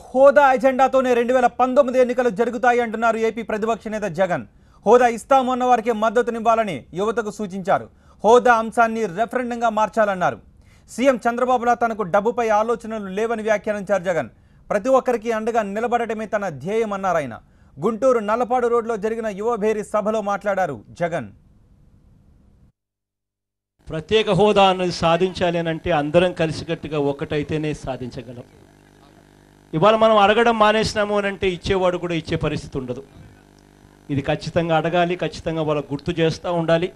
హోదా ఎజెండాతోనే 2019 ఎన్నికలు జరుగుతాయి అంటున్నారు ఏపీ ప్రతిపక్ష నేత జగన్. హోదా ఇస్తామన్న వారికి మద్దతునివ్వాలని యువతకు సూచించారు. హోదా అంశాన్ని రెఫరెండంగా మార్చాలన్నారు. సీఎం చంద్రబాబులా తనకు డబ్బుపై ఆలోచనలు లేవని వ్యాఖ్యానించారు జగన్. ప్రతి ఒక్కరికి అండగా నిలబడటమే తన ధ్యేయమన్నారు ఆయన. గుంటూరు నల్లపాడు రోడ్లో జరిగిన యువభేరి సభలో మాట్లాడారు జగన్. ప్రత్యేక హోదా అనేది సాధించాలి అని అంటే అందరం కలిసికట్టుగా ఒక్కటైతేనే సాధించగలం. ఇవాళ మనం అడగడం మానేసినాము అని అంటే ఇచ్చేవాడు కూడా ఇచ్చే పరిస్థితి ఉండదు. ఇది ఖచ్చితంగా అడగాలి, ఖచ్చితంగా వాళ్ళకు గుర్తు చేస్తూ ఉండాలి.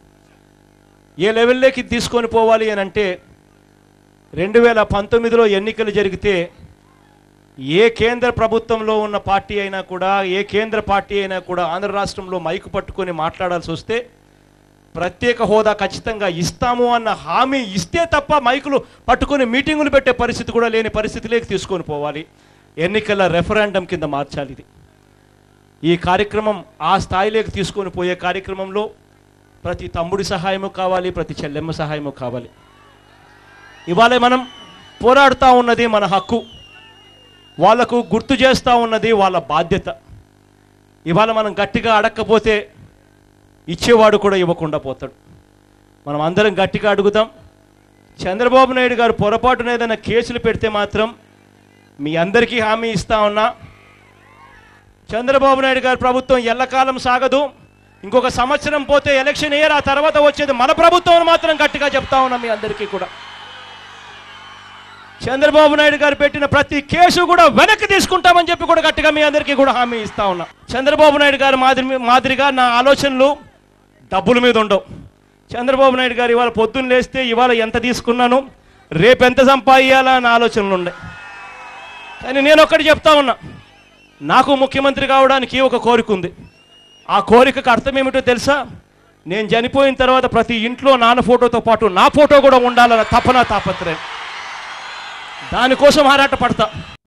ఏ లెవెల్లోకి తీసుకొని పోవాలి అని అంటే 2019లో ఎన్నికలు జరిగితే ఏ కేంద్ర ప్రభుత్వంలో ఉన్న పార్టీ అయినా కూడా, ఏ కేంద్ర పార్టీ అయినా కూడా ఆంధ్ర రాష్ట్రంలో మైకు పట్టుకొని మాట్లాడాల్సి వస్తే ప్రత్యేక హోదా ఖచ్చితంగా ఇస్తాము అన్న హామీ ఇస్తే తప్ప మైకులు పట్టుకొని మీటింగులు పెట్టే పరిస్థితి కూడా లేని పరిస్థితిలోకి తీసుకొని పోవాలి. ఎన్నికల రెఫరెండం కింద మార్చాలి. ఇది ఈ కార్యక్రమం ఆ స్థాయిలోకి తీసుకొని పోయే కార్యక్రమంలో ప్రతి తమ్ముడి సహాయము కావాలి, ప్రతి చెల్లెమ్మ సహాయము కావాలి. ఇవాళ మనం పోరాడుతూ ఉన్నది మన హక్కు, వాళ్లకు గుర్తు చేస్తూ ఉన్నది వాళ్ళ బాధ్యత. ఇవాళ మనం గట్టిగా అడగకపోతే ఇచ్చేవాడు కూడా ఇవ్వకుండా పోతాడు. మనం అందరం గట్టిగా అడుగుతాం. చంద్రబాబు నాయుడు గారు పొరపాటున ఏదైనా కేసులు పెడితే మాత్రం మీ అందరికీ హామీ ఇస్తా ఉన్నా, చంద్రబాబు నాయుడు గారి ప్రభుత్వం ఎల్లకాలం సాగదు. ఇంకొక సంవత్సరం పోతే ఎలక్షన్ ఇయర్, ఆ తర్వాత వచ్చేది మన ప్రభుత్వం మాత్రం గట్టిగా చెప్తా ఉన్నా మీ అందరికీ కూడా. చంద్రబాబు నాయుడు గారు పెట్టిన ప్రతి కేసు కూడా వెనక్కి తీసుకుంటామని చెప్పి కూడా గట్టిగా మీ అందరికీ కూడా హామీ ఇస్తా ఉన్నా. చంద్రబాబు నాయుడు గారి మాదిరిగా నా ఆలోచనలు డబ్బుల మీద ఉండవు. చంద్రబాబు నాయుడు గారు ఇవాళ పొద్దున్న లేస్తే ఇవాళ ఎంత తీసుకున్నాను, రేపు ఎంత సంపాదించాలా అన్న ఆలోచనలు ఉండే. కానీ నేను ఒక్కటి చెప్తా ఉన్నా, నాకు ముఖ్యమంత్రి కావడానికి ఒక కోరిక ఉంది. ఆ కోరికకు అర్థం ఏమిటో తెలుసా? నేను చనిపోయిన తర్వాత ప్రతి ఇంట్లో నాన్న ఫోటోతో పాటు నా ఫోటో కూడా ఉండాలన్న తపన తాపత్రయం. దానికోసం ఆరాట పడతా.